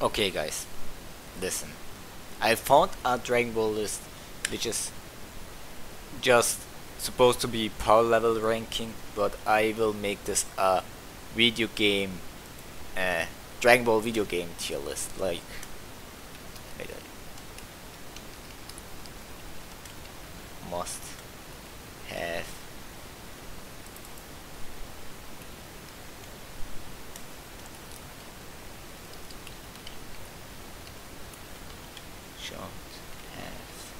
Okay guys, listen. I found a Dragon Ball list which is just supposed to be power level ranking, but I will make this a video game, uh, Dragon Ball video game tier list. Like, wait, must have should have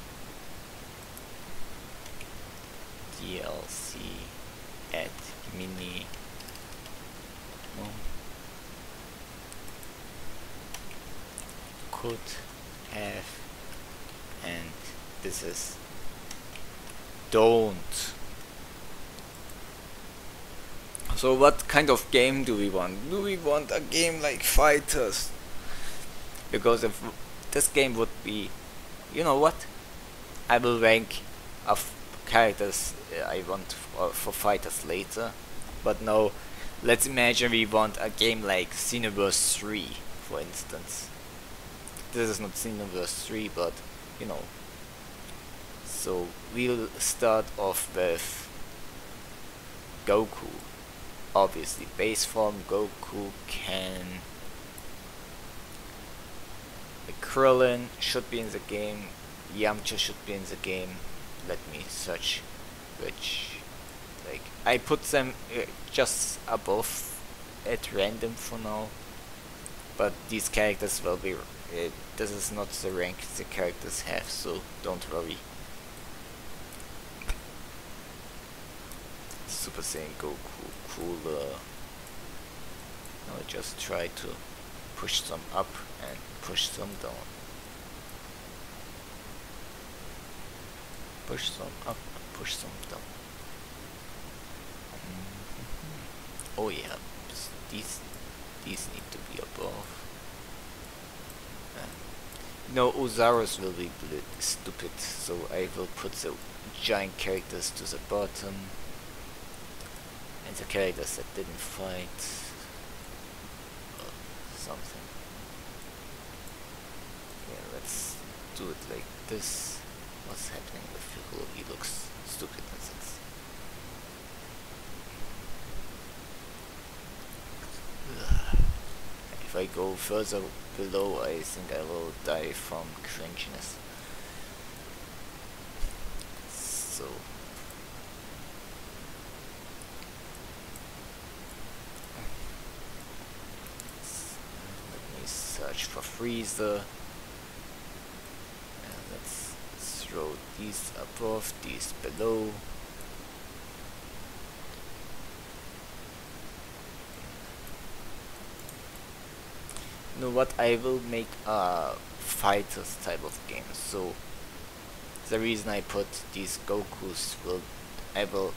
DLC at mini could have, and this is don't. So what kind of game do we want? Do we want a game like Fighters? Because if this game would be, you know what? I will rank of characters I want for Fighters later. But now, let's imagine we want a game like Xenoverse 3, for instance. This is not Xenoverse 3, but you know. So we'll start off with Goku. Obviously, base form Goku can. Krillin should be in the game. Yamcha should be in the game. Let me search which. Like, I put them just above at random for now. But these characters will be. This is not the rank the characters have, so don't worry. Super Saiyan Goku, cooler. I'll just try to push some up and push some down. Push some up, push some down. Oh yeah, these need to be above. No, Ozarus will be stupid, so I will put the giant characters to the bottom. And the characters that didn't fight something. Yeah, let's do it like this. What's happening with Piccolo? He looks stupid in a sense. If I go further below, I think I will die from cringiness. So let me search for Freezer. And let's throw these above, these below. You know what? I will make a fighters type of game. So the reason I put these Gokus I will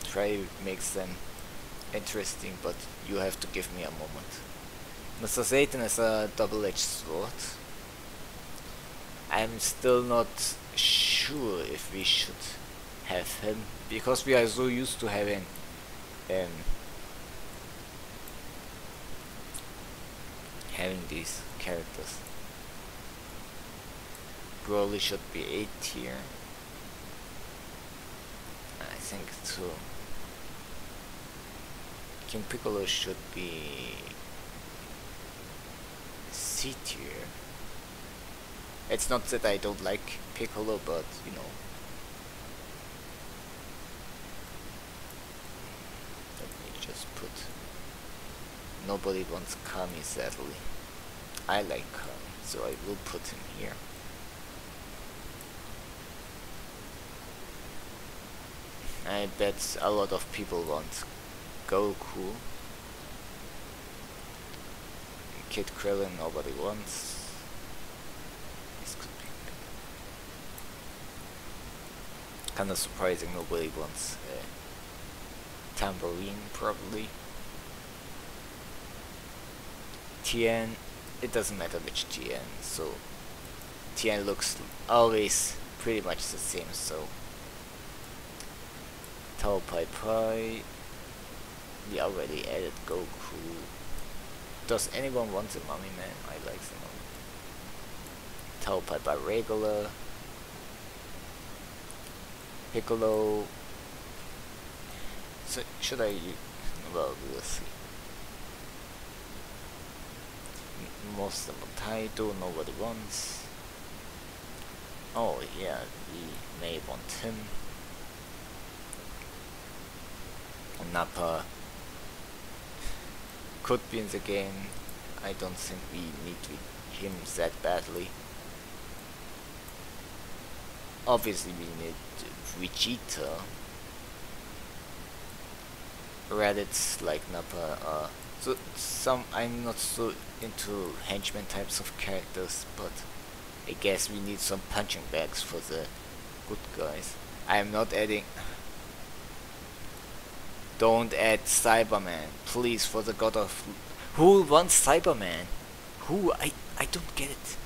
try to make them interesting, but you have to give me a moment. Mr. Satan is a double-edged sword. I'm still not sure if we should have him, because we are so used to having these characters. Broly should be 8 tier. I think too. King Piccolo should be C tier. It's not that I don't like Piccolo, but you know. Let me just put. Nobody wants Kami, sadly. I like Kami, so I will put him here. I bet a lot of people want Goku. Kid Krillin nobody wants. This could be kinda surprising nobody wants Tambourine, probably. Tien, it doesn't matter which Tien, so Tien looks always pretty much the same, so Tao Pai Pai, we already added Goku. Does anyone want the Mummy Man? I like the Mummy. Tailpipe by regular. Piccolo. So should I use? Well, we'll see. Most of the title, nobody wants. Oh yeah, we may want him. Nappa could be in the game. I don't think we need him that badly. Obviously we need Vegeta. Reddit's like Nappa. So I'm not so into henchman types of characters, but I guess we need some punching bags for the good guys. I am not adding. Don't add Cyberman, please, for the god of. Who wants Cyberman? Who? I don't get it.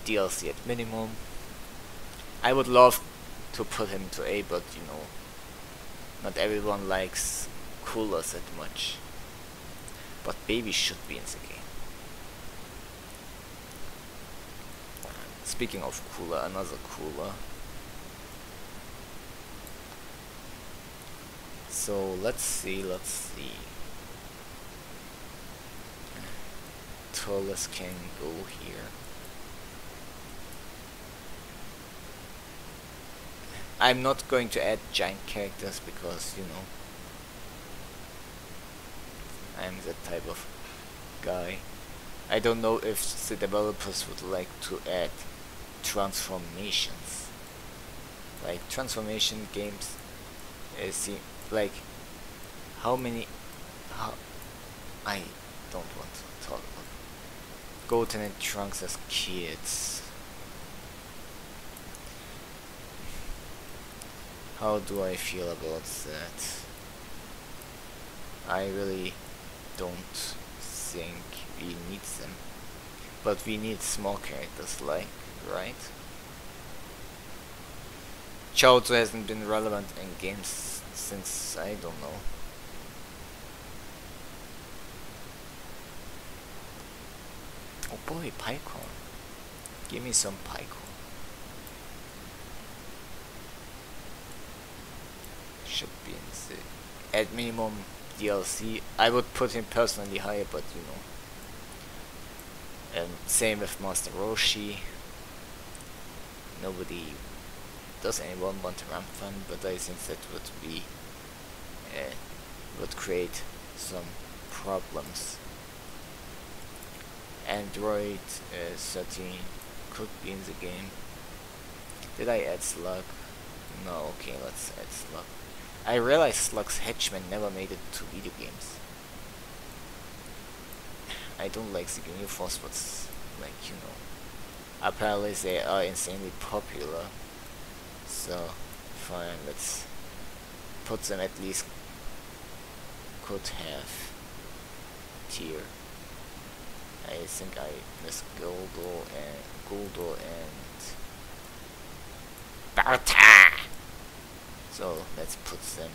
DLC at minimum. I would love to put him to A, but you know, not everyone likes coolers that much. But Baby should be in the game. Speaking of cooler, another cooler. So let's see. Tierlist can go here. I'm not going to add giant characters because, you know, I'm that type of guy. I don't know if the developers would like to add transformations. Like transformation games, see, like how I don't want to talk about Goten and Trunks as kids. How do I feel about that? I really don't think we need them, but we need small characters, like, right? Chaozu hasn't been relevant in games since, I don't know. Oh boy, Pycorn. Give me some Pycorn. Should be in the at minimum DLC. I would put him personally higher, but you know. Same with Master Roshi. Nobody. Does anyone want Ramfan? But I think that would be would create some problems. Android 13 could be in the game. Did I add Slug? No. Okay, let's add Slug. I realized Slug's henchmen never made it to video games. I don't like the new Force, but like, you know, apparently they are insanely popular. So fine, let's put them at least could have tier. I think I missed Goldo and Barta. So let's put them.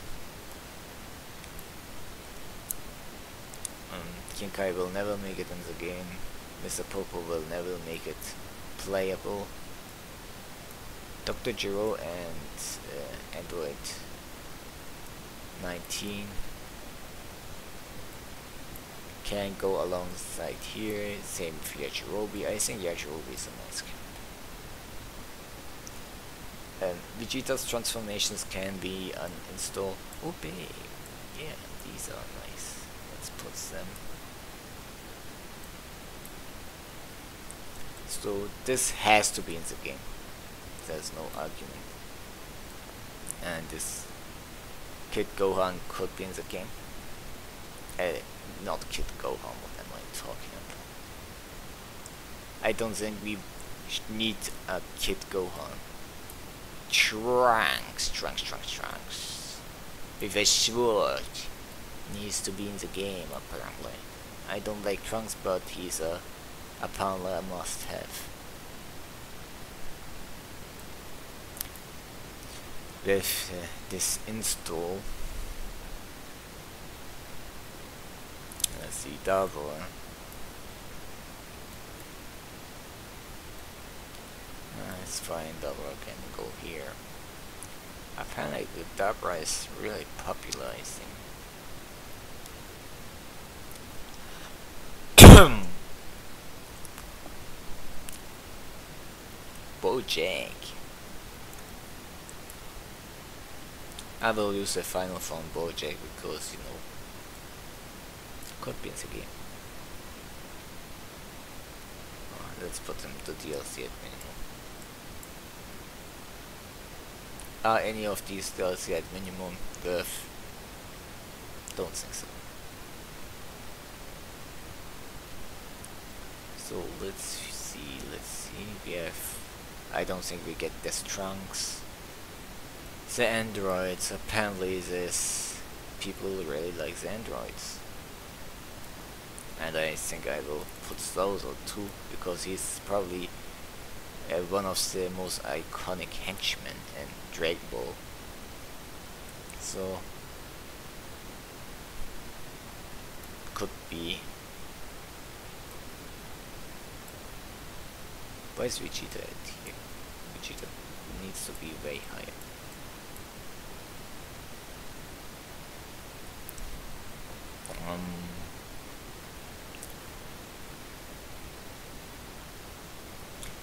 King Kai will never make it in the game. Mr. Popo will never make it playable. Dr. Giro and Android 19 can go alongside here. Same with Yajirobe. I think Yajirobe is a nice character. Vegeta's transformations can be uninstalled. Oh babe, yeah, these are nice. Let's put them. So this has to be in the game. There's no argument. And this Kid Gohan could be in the game. Not Kid Gohan, what am I talking about? I don't think we need a Kid Gohan. Trunks with a sword needs to be in the game apparently. I don't like Trunks, but he's apparently a must-have. With this install, see, double. It's fine, double can go here. Apparently the Dabra is really popularizing. Bojack. I will use a final form Bojack because, you know, could be in the game. Let's put them to DLC at minimum. Are any of these DLC at minimum worth? Don't think so. So let's see. We have. I don't think we get the trunks. The androids. Apparently, this people really like the androids, and I think I will put those or two because he's probably one of the most iconic henchmen in Dragon Ball. So could be. Why is Vegeta at here? Vegeta needs to be way higher.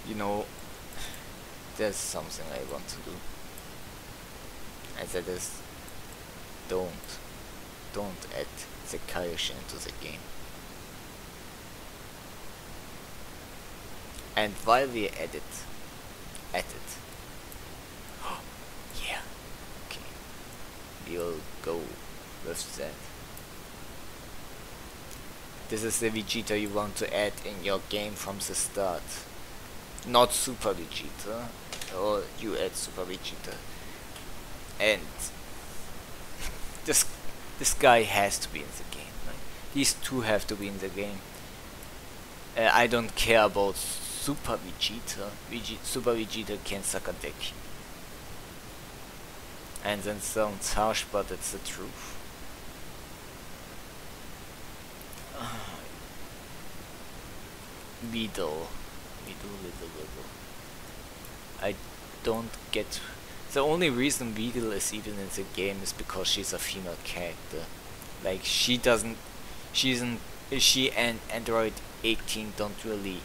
You know, there's something I want to do. And that is, don't add the Kaioshin into the game. And while we add it, yeah, okay, we'll go with that. This is the Vegeta you want to add in your game from the start. Not Super Vegeta, or you add Super Vegeta. And this guy has to be in the game. Like, these two have to be in the game. I don't care about Super Vegeta. Super Vegeta can suck a dick. And then sounds harsh, but it's the truth. Little. I don't get. The only reason Beetle is even in the game is because she's a female character. Like, she and Android 18 don't really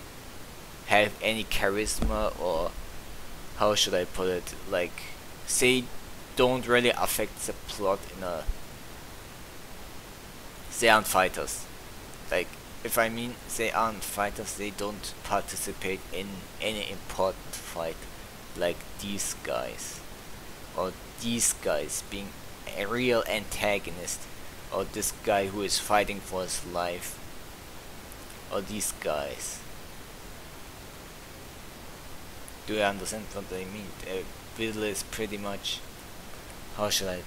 have any charisma, or how should I put it? Like, they don't really affect the plot in a. They aren't fighters. Like, if I mean they aren't fighters, they don't participate in any important fight like these guys, or these guys being a real antagonist, or this guy who is fighting for his life, or these guys. Do you understand what I mean? Beetle is pretty much, how should I?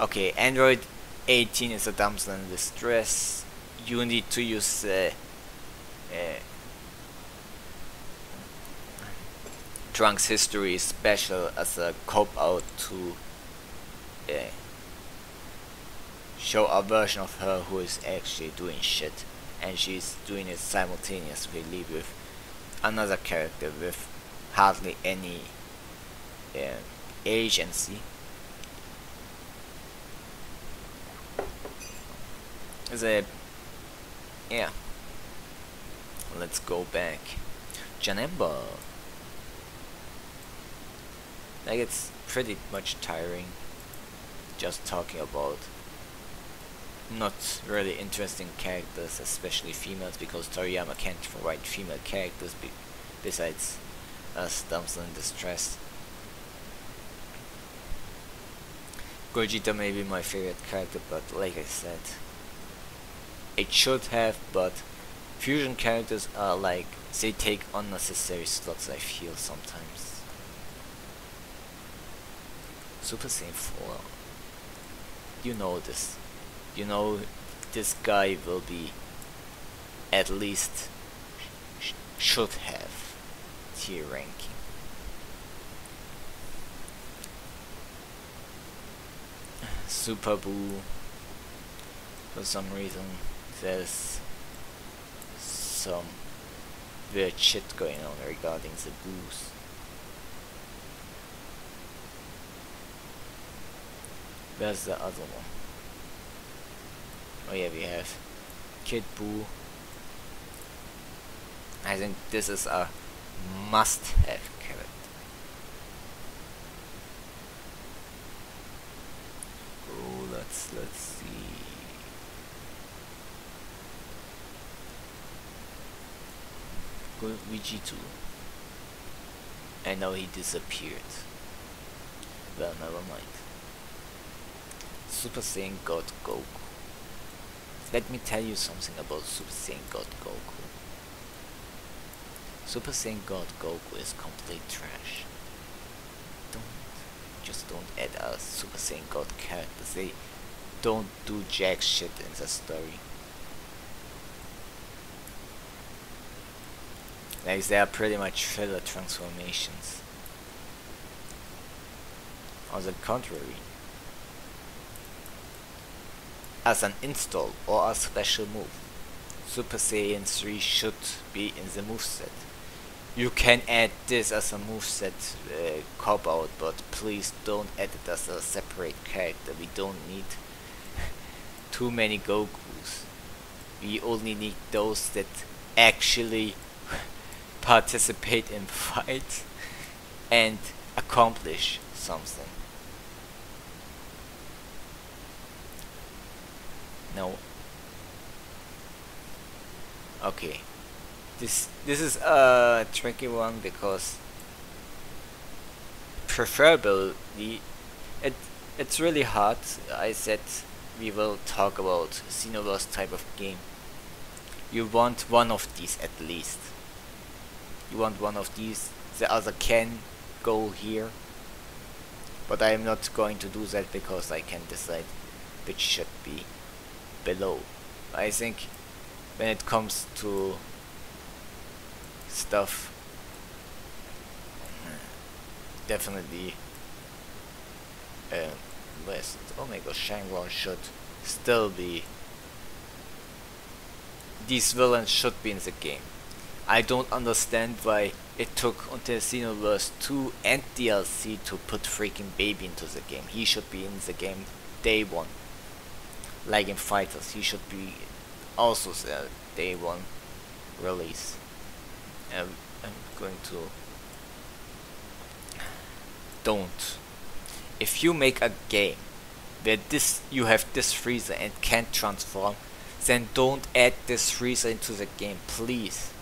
Okay, Android 18 is a damsel in distress. You need to use Trunks' history special as a cop out to show a version of her who is actually doing shit, and she's doing it simultaneously with another character with hardly any agency. Yeah, let's go back. Janemba. Like, it's pretty much tiring just talking about not really interesting characters, especially females, because Toriyama can't write female characters besides us damsel in distress. Gogeta may be my favorite character, but like I said, it should have, but fusion characters are like, they take unnecessary slots, I feel sometimes. Super Saiyan 4. You know this. You know this guy will be at least should have tier ranking. Super Buu. For some reason, there's some weird shit going on regarding the booze. Where's the other one? Oh yeah, we have Kid Boo. I think this is a must-have character. Oh, let's see. Go VG2. And now he disappeared. Well, never mind. Super Saiyan God Goku. Let me tell you something about Super Saiyan God Goku. Super Saiyan God Goku is complete trash. Just don't add a Super Saiyan God character. They don't do jack shit in the story. Like, they are pretty much filler transformations. On the contrary, as an install or a special move, Super Saiyan 3 should be in the moveset. You can add this as a moveset cop out, but please don't add it as a separate character. We don't need too many Gokus. We only need those that actually participate in fights and accomplish something. No. Okay. This is a tricky one because preferably it's really hard. I said we will talk about Xenoverse type of game. You want one of these at least. You want one of these. The other can go here, but I am not going to do that because I can decide which should be below. I think when it comes to stuff, definitely West Omega Shangwon should still be. These villains should be in the game. I don't understand why it took until Xenoverse 2 and DLC to put freaking Baby into the game. He should be in the game day one. Like in Fighters, he should be also the day one release. I'm going to... Don't. If you make a game where you have this Freezer and can't transform, then don't add this Freezer into the game, please.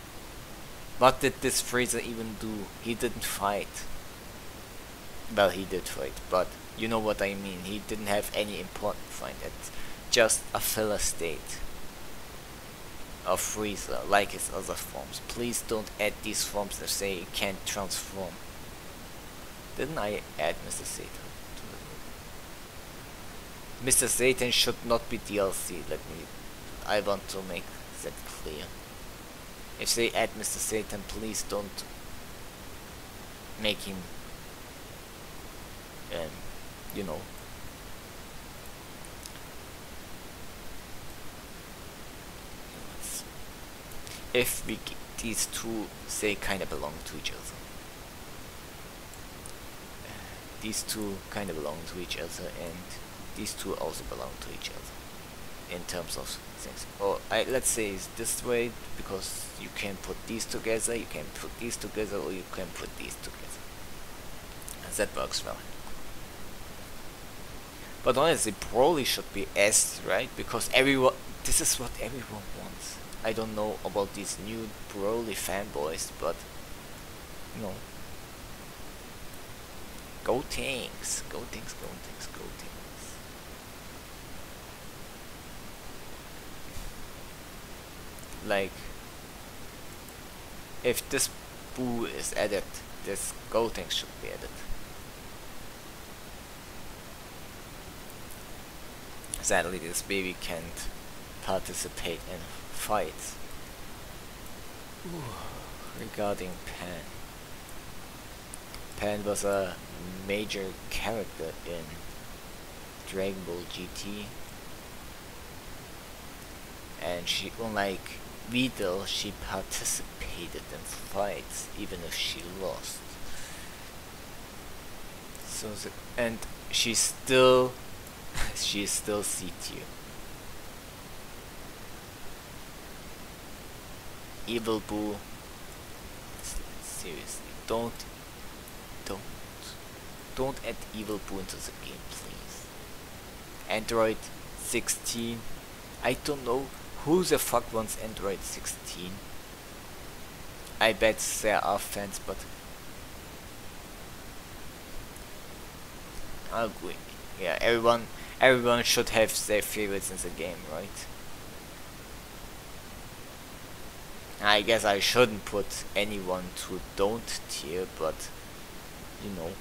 What did this Freezer even do? He didn't fight. Well, he did fight, but you know what I mean. He didn't have any important fight. It's just a filler state of Freezer, like his other forms. Please don't add these forms that say he can't transform. Didn't I add Mr. Satan to the movie? Mr. Satan should not be DLC. I want to make that clear. If they add Mr. Satan, please don't make him, you know. If these two, they kinda belong to each other. These two kinda belong to each other, and these two also belong to each other in terms of things. Or let's say it's this way, because you can put these together, you can put these together, or you can put these together. And that works well. But honestly, Broly should be S, right? Because this is what everyone wants. I don't know about these new Broly fanboys, but you know. Go Tanks! Go Tanks, go Tanks, go Tanks. Like, if this Boo is added, this Go Tanks should be added. Sadly, this baby can't participate in fights. Ooh, regarding Pan. Pan was a major character in Dragon Ball GT. and she, unlike Vidal, she participated in fights even if she lost. So and she's still she's still C tier. Evil Boo, seriously, don't add Evil Boo into the game, please. Android 16, I don't know who the fuck wants Android 16. I bet there are fans, but I'll agree. Yeah, everyone should have their favorites in the game, right? I guess I shouldn't put anyone to don't tier, but you know,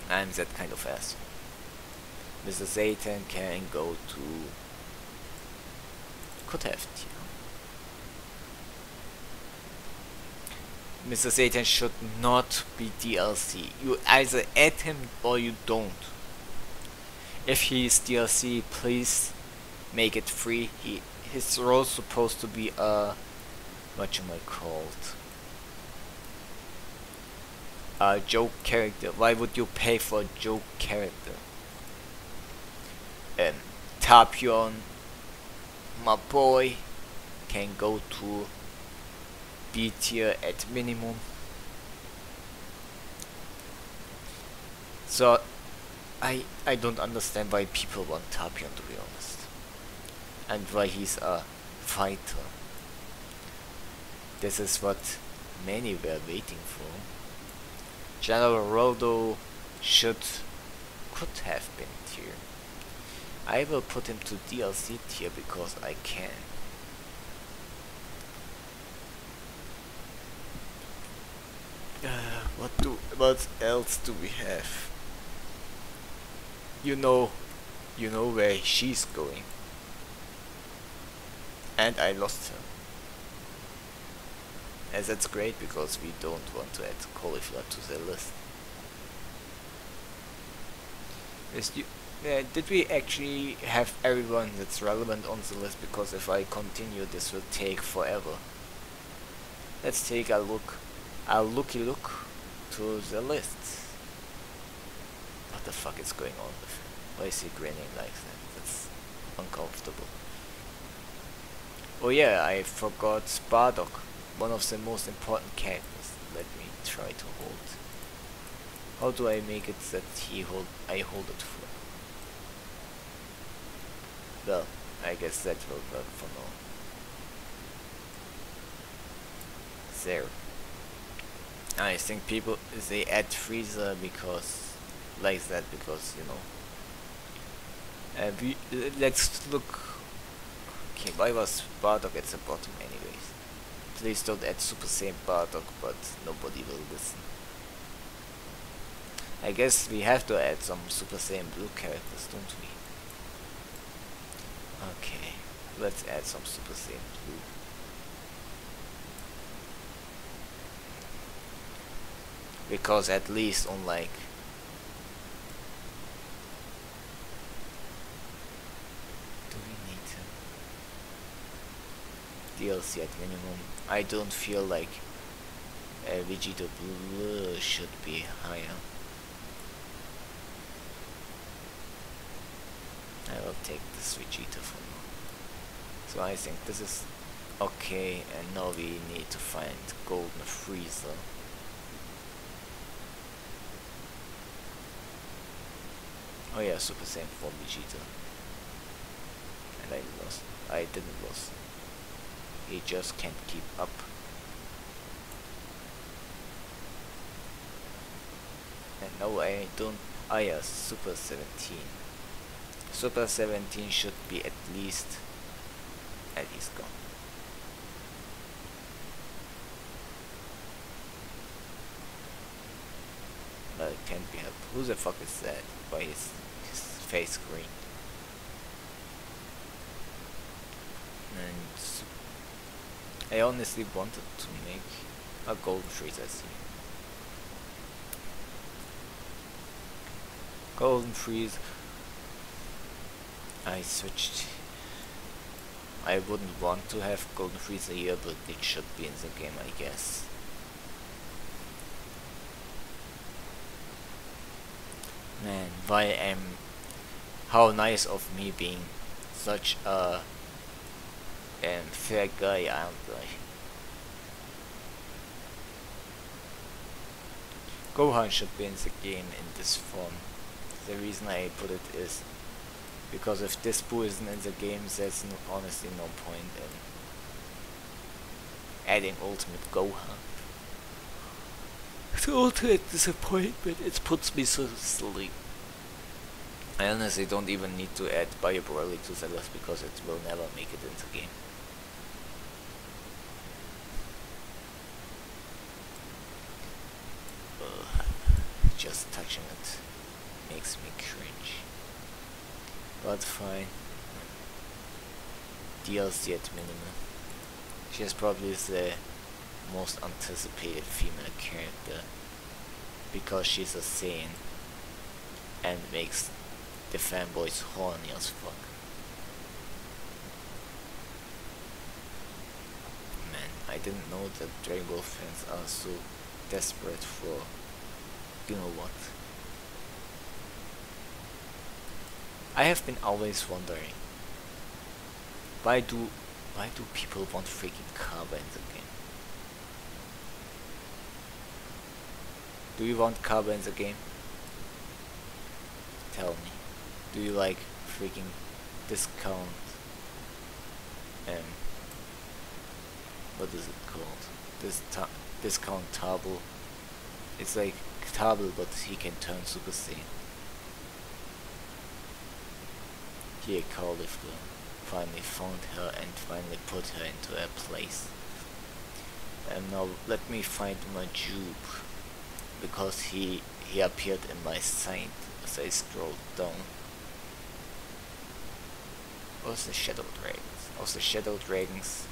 I'm that kind of asshole. Mr. Satan can go to could have tier. Mr. Satan should not be DLC. You either add him or you don't. If he is DLC, please make it free. His role is supposed to be what am I called? A joke character. Why would you pay for a joke character? Tapion, my boy, can go to B tier at minimum. So I don't understand why people want Tapion, to be honest, and why he's a fighter. This is what many were waiting for. General Roldo could have been tier. I will put him to DLC tier because I can. What else do we have? You know where she's going. And I lost her. And that's great because we don't want to add cauliflower to the list. Did we actually have everyone that's relevant on the list? Because if I continue, this will take forever. Let's take a looky look to the list. What the fuck is going on with him? Why is he grinning like that? That's uncomfortable. Oh yeah, I forgot Bardock, one of the most important characters. Let me try to hold. How do I make it that I hold it for? Well, I guess that will work for now. There. I think people, they add freezer because like that, because you know. Let's look. Okay, why was Bardock at the bottom anyways? Please don't add Super Saiyan Bardock, but nobody will listen. I guess we have to add some Super Saiyan Blue characters, don't we? Okay, let's add some Super Saiyan Blue. Because at least on like do we need DLC at minimum? I don't feel like Vegeta Blue should be higher. I will take this Vegeta for now. So I think this is okay, and now we need to find Golden Freezer. Oh yeah, Super Saiyan 4 Vegeta. And I lost. I didn't lose. He just can't keep up. And no, I don't. Oh yeah, Super 17. Super 17 should be at least gone. But it can't be helped. Who the fuck is that? Why is his face green? And I honestly wanted to make a Golden Freezer here. Golden Freeze. I switched. I wouldn't want to have Golden Frieza here, but it should be in the game, I guess. Man, how nice of me being such a fair guy, aren't I? Gohan should be in the game in this form. The reason I put it is because if this Boo isn't in the game, there's honestly no point in adding Ultimate Gohan. The ultimate disappointment, it puts me so sleep. I honestly don't even need to add Bio Broly to the list because it will never make it in the game. Just touching it makes me cringe. But fine. DLC at minimum. She is probably the most anticipated female character because she's a Saiyan and makes the fanboys horny as fuck. Man, I didn't know that Dragon Ball fans are so desperate for, you know what. I have been always wondering, why do people want freaking Kaba in the game? Do you want Kaba in the game? Tell me. Do you like freaking discount? What is it called? Discount Table. It's like Table, but he can turn Super Saiyan. Here, Cauliflower finally found her and finally put her into her place. And now let me find Majub, because he appeared in my sight as I scrolled down. What's the Shadow Dragons? Of the Shadow Dragons,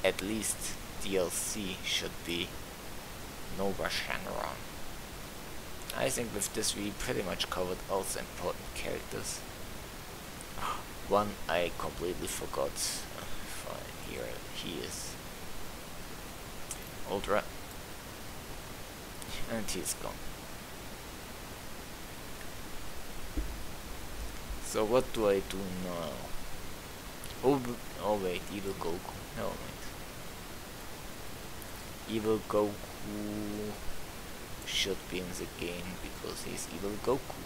at least DLC should be Nova Shenron. I think with this we pretty much covered all the important characters. One I completely forgot. Fine, here he is. Ultra. And he's gone. So what do I do now? Oh wait, Evil Goku. No wait. Evil Goku should be in the game because he's Evil Goku.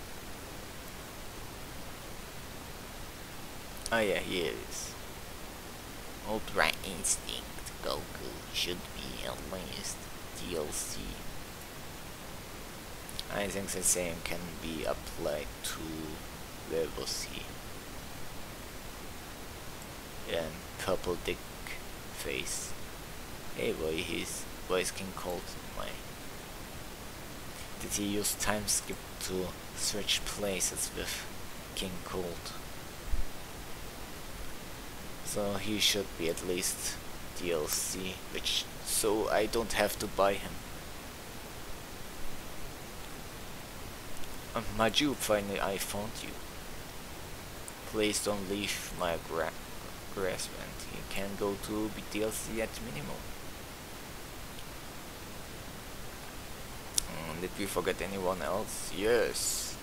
Oh yeah, here it is. Ultra Instinct Goku should be at least DLC. I think the same can be applied to where was he? Purple Dick Face. Hey boy, his voice King Cold my. Did he use time skip to switch places with King Cold? So he should be at least DLC, which so I don't have to buy him. Majub, finally I found you. Please don't leave my grasp, and you can go to DLC at minimum. Did we forget anyone else? Yes,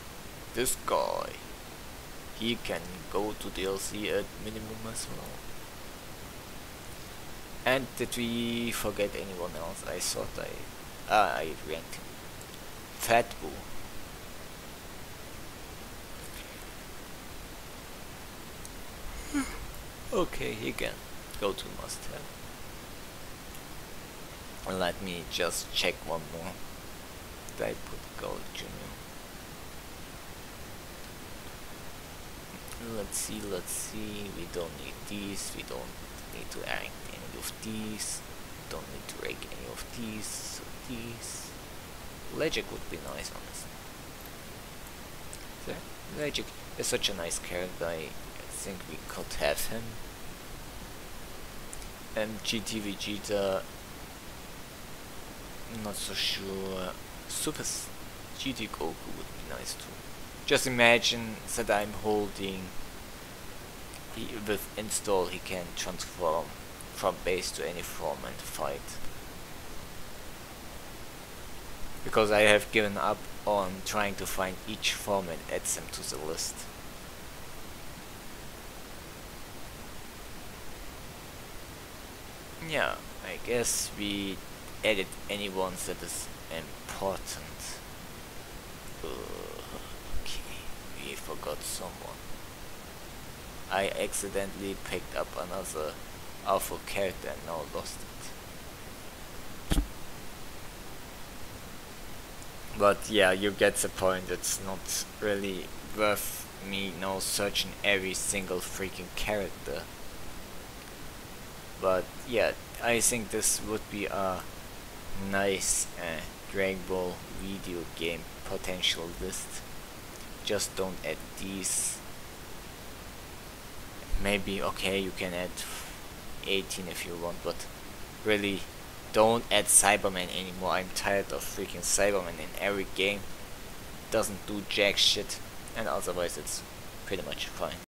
this guy. He can go to DLC at minimum as well. And did we forget anyone else? I thought I ranked him. Fat Boo. Okay, he can go to must have. Let me just check one more. Did I put Gold Junior? Let's see, we don't need these, we don't need to rank any of these, we don't need to rank any of these, so these. Legic would be nice, honestly. So, Legic is such a nice character, I think we could have him. And GT Vegeta, not so sure. Super GT Goku would be nice too. Just imagine that I'm holding with install he can transform from base to any form and fight. Because I have given up on trying to find each form and add them to the list. Yeah, I guess we added any ones that is important. Okay, we forgot someone. I accidentally picked up another alpha character and now lost it. But yeah, you get the point. It's not really worth me now searching every single freaking character. But yeah, I think this would be a nice Dragon Ball video game potential list. Just don't add these. Maybe, okay, you can add 18 if you want, but really don't add Cyberman anymore. I'm tired of freaking Cyberman in every game. Doesn't do jack shit, and otherwise it's pretty much fine.